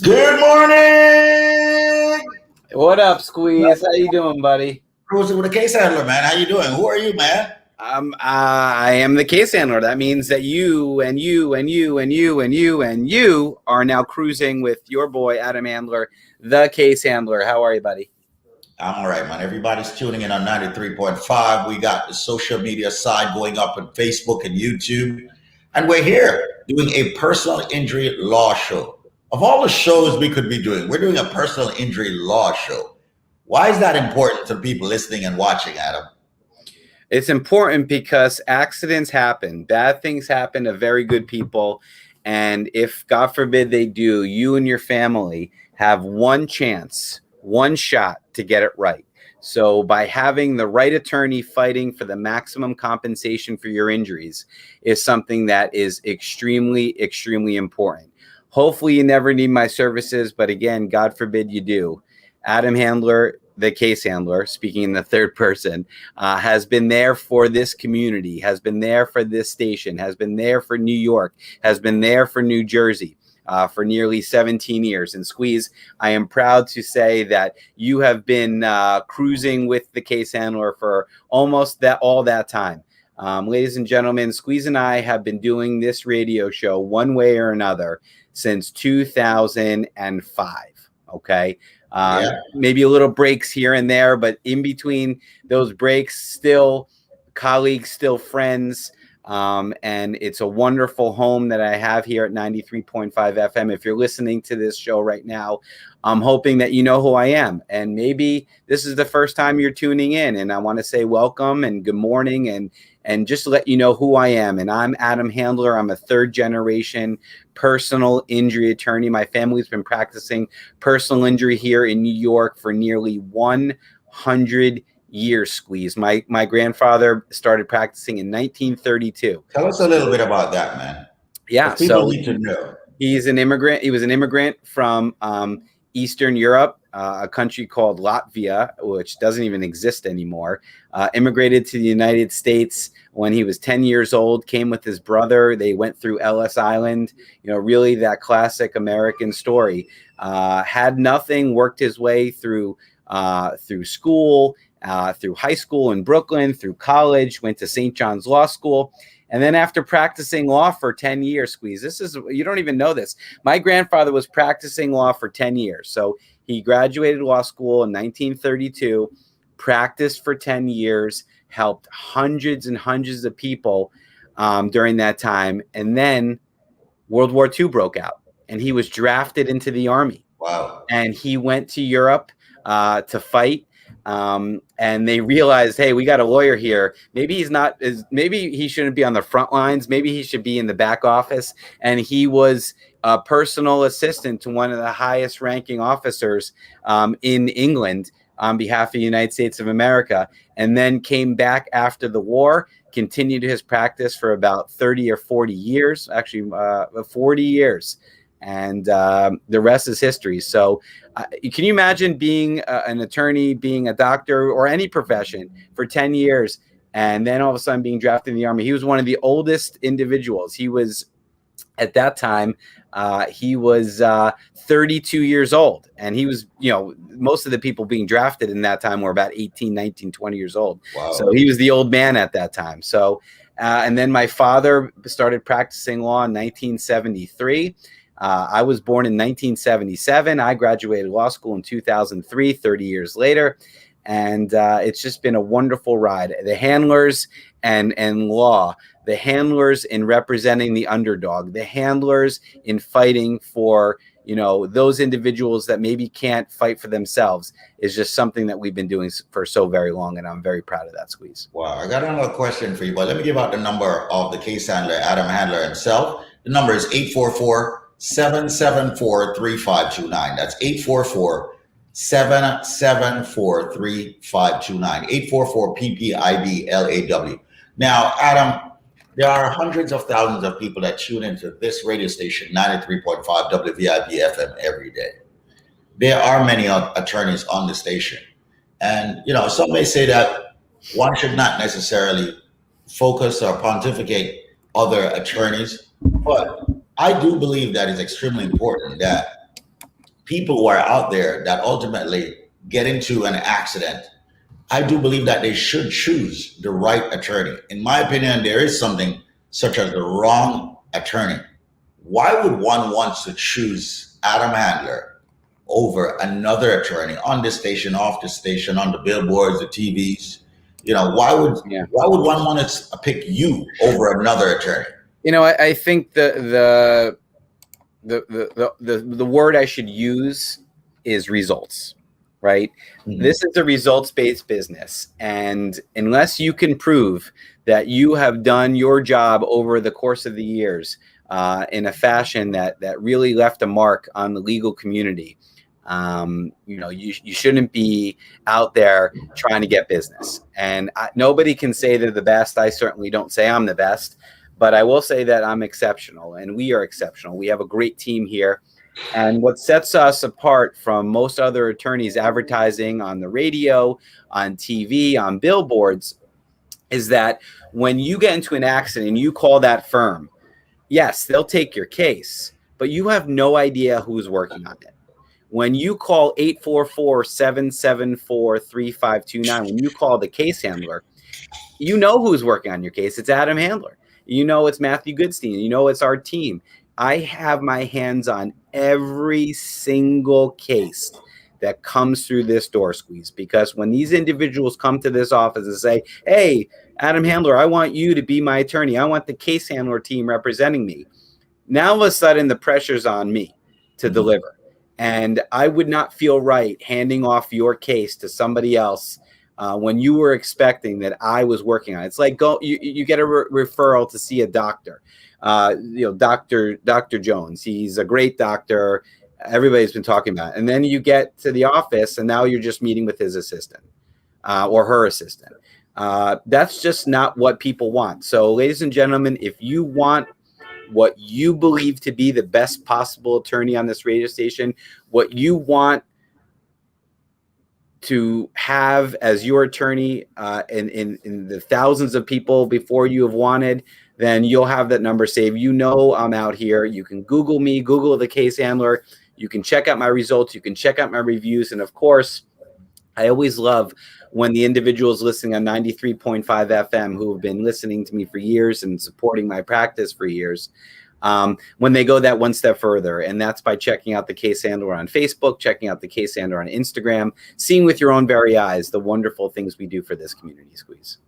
Good morning. What up, Squeeze? How you doing, buddy? Cruising with a case handler, man. How you doing? Who are you, man? I am the case handler. That means that you and you and you and you and you and you are now cruising with your boy Adam Handler, the case handler. How are you, buddy? I'm all right, man. Everybody's tuning in on 93.5. We got the social media side going up on Facebook and YouTube. And we're here doing a personal injury law show. Of all the shows we could be doing, we're doing a personal injury law show. Why is that important to people listening and watching, Adam? It's important because accidents happen. Bad things happen to very good people. And if, God forbid, they do, you and your family have one chance, one shot to get it right. So by having the right attorney fighting for the maximum compensation for your injuries is something that is extremely, extremely important. Hopefully you never need my services, but again, God forbid you do. Adam Handler, the case handler, speaking in the third person, has been there for this community, has been there for this station, has been there for New York, has been there for New Jersey for nearly 17 years. And Squeeze, I am proud to say that you have been cruising with the case handler for almost all that time. Ladies and gentlemen, Squeeze and I have been doing this radio show one way or another since 2005. Okay. Maybe a little breaks here and there, but in between those breaks, still colleagues, still friends. And it's a wonderful home that I have here at 93.5 FM. If you're listening to this show right now, I'm hoping that you know who I am. And maybe this is the first time you're tuning in. And I want to say welcome and good morning and just let you know who I am. And I'm Adam Handler. I'm a third generation personal injury attorney. My family's been practicing personal injury here in New York for nearly 100 years, Squeeze. My grandfather started practicing in 1932. Tell us a little bit about that, man. Yeah. People need to know. He's an immigrant. He was an immigrant from Eastern Europe, a country called Latvia, which doesn't even exist anymore. Immigrated to the United States when he was 10 years old, came with his brother. They went through Ellis Island, really that classic American story. Had nothing, worked his way through school, through high school in Brooklyn, through college, went to St. John's Law School. And then after practicing law for 10 years, Squeeze, you don't even know this. My grandfather was practicing law for 10 years. So he graduated law school in 1932, practiced for 10 years, helped hundreds and hundreds of people during that time. And then World War II broke out and he was drafted into the Army. Wow. And he went to Europe to fight. And they realized, hey, we got a lawyer here. Maybe he shouldn't be on the front lines. Maybe he should be in the back office. And he was a personal assistant to one of the highest ranking officers in England on behalf of the United States of America, and then came back after the war, continued his practice for about 30 or 40 years, actually 40 years. And the rest is history. So can you imagine being an attorney, being a doctor, or any profession for 10 years, and then all of a sudden being drafted in the Army? He was one of the oldest individuals. He was, at that time, he was 32 years old. And he was, most of the people being drafted in that time were about 18, 19, 20 years old. Wow. So he was the old man at that time. So, and then my father started practicing law in 1973. I was born in 1977. I graduated law school in 2003, 30 years later. And it's just been a wonderful ride. The handlers and law, the handlers in representing the underdog, the handlers in fighting for, those individuals that maybe can't fight for themselves is just something that we've been doing for so very long. And I'm very proud of that, Squeeze. Wow. I got another question for you, but let me give out the number of the case handler, Adam Handler himself. The number is 844-774-3529. That's 844-774-3529. 844-PPIBLAW. Now, Adam, there are hundreds of thousands of people that tune into this radio station, 93.5 WVIB FM every day. there are many attorneys on the station. And, some may say that one should not necessarily focus or pontificate other attorneys, but I do believe that it's extremely important that people who are out there that ultimately get into an accident, I do believe that they should choose the right attorney. In my opinion, there is something such as the wrong attorney. Why would one want to choose Adam Handler over another attorney on the station, off the station, on the billboards, the TVs? Why would one want to pick you over another attorney? I think the word I should use is results, right? Mm-hmm. This is a results-based business, and unless you can prove that you have done your job over the course of the years in a fashion that really left a mark on the legal community, you shouldn't be out there trying to get business. And nobody can say they're the best. I certainly don't say I'm the best, but I will say that I'm exceptional, and we are exceptional. We have a great team here. And what sets us apart from most other attorneys advertising on the radio, on TV, on billboards, is that when you get into an accident and you call that firm, yes, they'll take your case, but you have no idea who's working on it. When you call 844-774-3529, when you call the case handler, you know who's working on your case. It's Adam Handler. You know it's Matthew Goodstein. You know it's our team. I have my hands on every single case that comes through this door, Squeeze, because when these individuals come to this office and say, hey, Adam Handler, I want you to be my attorney. I want the case handler team representing me. Now, all of a sudden, the pressure's on me to deliver. And I would not feel right handing off your case to somebody else when you were expecting that I was working on it. It's like you get a referral to see a doctor. Dr. Jones. He's a great doctor. Everybody's been talking about it. And then you get to the office, and now you're just meeting with his assistant or her assistant. That's just not what people want. So, ladies and gentlemen, if you want what you believe to be the best possible attorney on this radio station, what you want to have as your attorney in the thousands of people before you have wanted, then you'll have that number saved. I'm out here. You can Google me, Google the case handler. You can check out my results. You can check out my reviews. And of course, I always love when the individuals listening on 93.5 FM who have been listening to me for years and supporting my practice for years, when they go that one step further. And that's by checking out the case handler on Facebook, checking out the case handler on Instagram, seeing with your own very eyes the wonderful things we do for this community, Squeeze.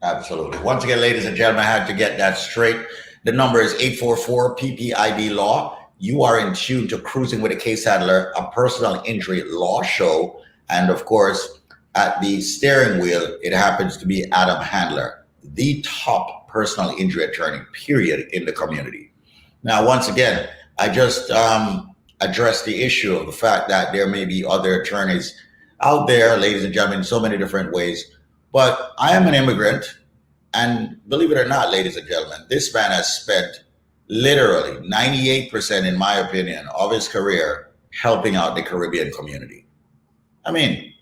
Absolutely. Once again, ladies and gentlemen, I had to get that straight. The number is 844-PPID-LAW. You are in tune to Cruising with a Case Handler, a personal injury law show. And of course, at the steering wheel, it happens to be Adam Handler, the top personal injury attorney, period, in the community. Now, once again, I just addressed the issue of the fact that there may be other attorneys out there, ladies and gentlemen, in so many different ways. But I am an immigrant, and believe it or not, ladies and gentlemen, this man has spent literally 98%, in my opinion, of his career helping out the Caribbean community. I mean,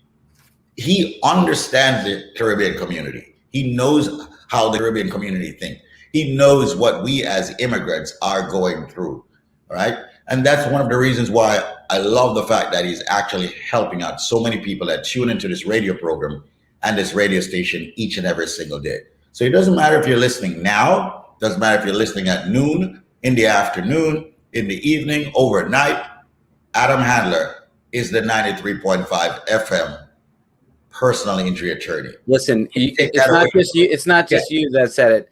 he understands the Caribbean community. He knows how the Caribbean community thinks. He knows what we as immigrants are going through, right? And that's one of the reasons why I love the fact that he's actually helping out so many people that tune into this radio program and this radio station each and every single day. So it doesn't matter if you're listening now, doesn't matter if you're listening at noon, in the afternoon, in the evening, overnight. Adam Handler is the 93.5 FM personal injury attorney. Listen, it's not just you that said it.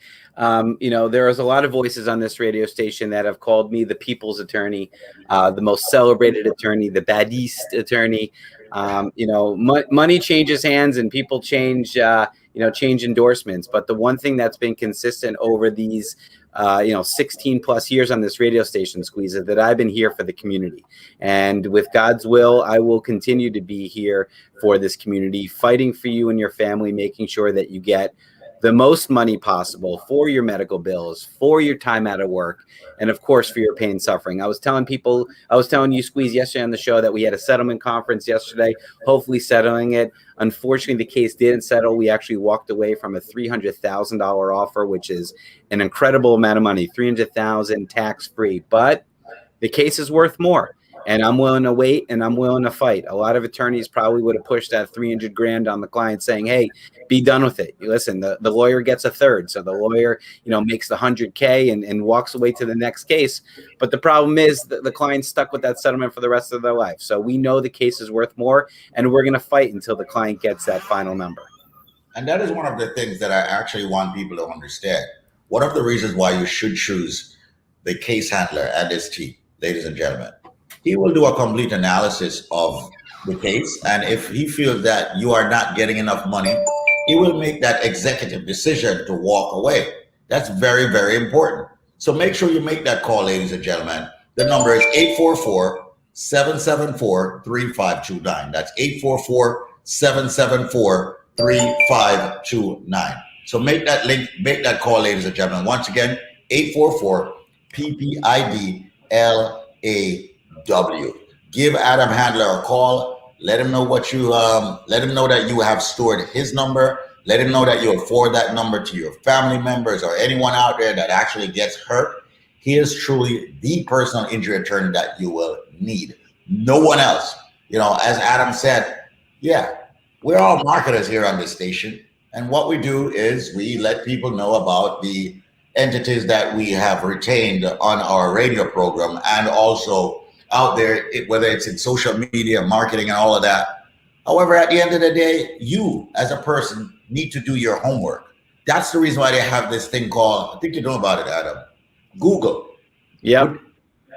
There is a lot of voices on this radio station that have called me the people's attorney, the most celebrated attorney, the baddest attorney. Money changes hands and people change endorsements. But the one thing that's been consistent over these 16 plus years on this radio station, Squeeze, is that I've been here for the community. And with God's will, I will continue to be here for this community, fighting for you and your family, making sure that you get the most money possible for your medical bills, for your time out of work, and of course for your pain and suffering. I was telling you, Squeeze, yesterday on the show that we had a settlement conference yesterday, hopefully settling it. Unfortunately, the case didn't settle. We actually walked away from a $300,000 offer, which is an incredible amount of money, $300,000 tax-free, but the case is worth more. And I'm willing to wait, and I'm willing to fight. A lot of attorneys probably would have pushed that 300 grand on the client, saying, "Hey, be done with it." Listen, the lawyer gets a third, so the lawyer, makes the 100K and walks away to the next case. But the problem is that the client's stuck with that settlement for the rest of their life. So we know the case is worth more, and we're going to fight until the client gets that final number. And that is one of the things that I actually want people to understand. One of the reasons why you should choose the case handler and his team, ladies and gentlemen. He will do a complete analysis of the case. And if he feels that you are not getting enough money, he will make that executive decision to walk away. That's very, very important. So make sure you make that call, ladies and gentlemen. The number is 844-774-3529. That's 844-774-3529. So make that call, ladies and gentlemen. Once again, 844-PPID-LA. Give Adam Handler a call. Let him know let him know that you have stored his number. Let him know that you'll forward that number to your family members or anyone out there that actually gets hurt. He is truly the personal injury attorney that you will need. No one else. As Adam said, we're all marketers here on this station. And what we do is we let people know about the entities that we have retained on our radio program and also out there, whether it's in social media, marketing, and all of that. However, at the end of the day, you as a person need to do your homework. That's the reason why they have this thing called, I think you know about it, Adam, Google. Yep.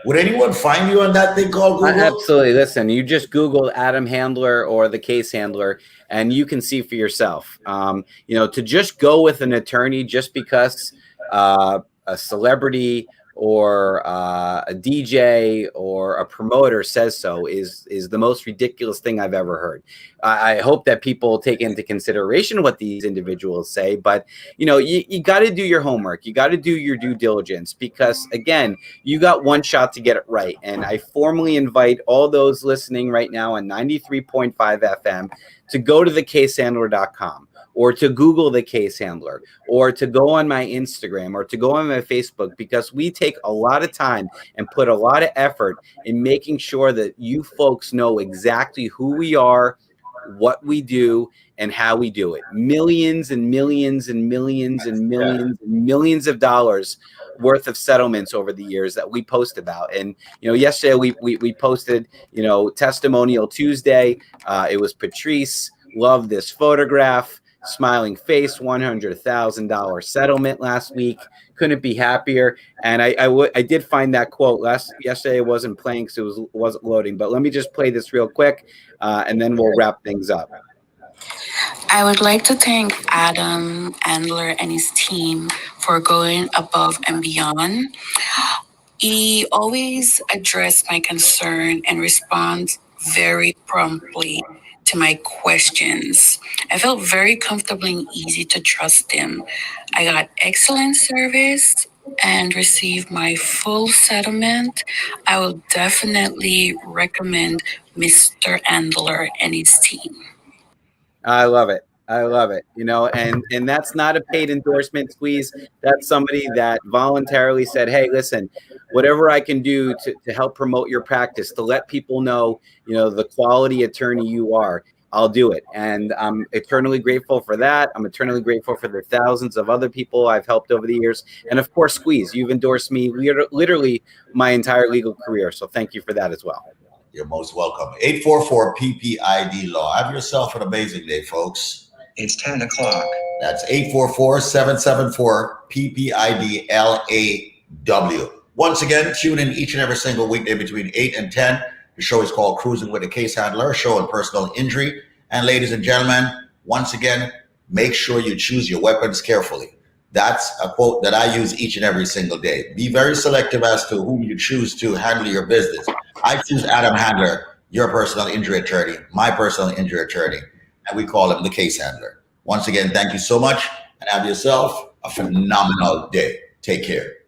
Would anyone find you on that thing called Google? Absolutely. Listen, you just Google Adam Handler or the case handler, and you can see for yourself. To just go with an attorney just because a celebrity or a DJ or a promoter says so is the most ridiculous thing I've ever heard. I hope that people take into consideration what these individuals say, but you got to do your homework. You got to do your due diligence because again, you got one shot to get it right. And I formally invite all those listening right now on 93.5 FM to go to thecasehandler.com. or to Google the case handler, or to go on my Instagram, or to go on my Facebook, because we take a lot of time and put a lot of effort in making sure that you folks know exactly who we are, what we do, and how we do it. Millions and millions and millions and millions and millions of dollars worth of settlements over the years that we post about. And yesterday we posted Testimonial Tuesday. It was Patrice. Love this photograph. Smiling face, $100,000 settlement last week. Couldn't be happier. And I did find that quote yesterday. It wasn't playing because it wasn't loading. But let me just play this real quick, and then we'll wrap things up. I would like to thank Adam Handler and his team for going above and beyond. He always addressed my concern and responds very promptly to my questions. I felt very comfortable and easy to trust him. I got excellent service and received my full settlement. I will definitely recommend Mr. Handler and his team. I love it. And that's not a paid endorsement, Squeeze. That's somebody that voluntarily said, hey, listen, whatever I can do to help promote your practice, to let people know, the quality attorney you are, I'll do it. And I'm eternally grateful for that. I'm eternally grateful for the thousands of other people I've helped over the years. And of course, Squeeze, you've endorsed me literally my entire legal career. So thank you for that as well. You're most welcome. 844-PPID-LAW. Have yourself an amazing day, folks. It's 10 o'clock. That's 844-774-PPID-LAW. Once again, tune in each and every single weekday between 8 and 10. The show is called Cruising with a Case Handler, a show on personal injury. And ladies and gentlemen, once again, make sure you choose your weapons carefully. That's a quote that I use each and every single day. Be very selective as to whom you choose to handle your business. I choose Adam Handler, your personal injury attorney, my personal injury attorney, and we call him the case handler. Once again, thank you so much, and have yourself a phenomenal day. Take care.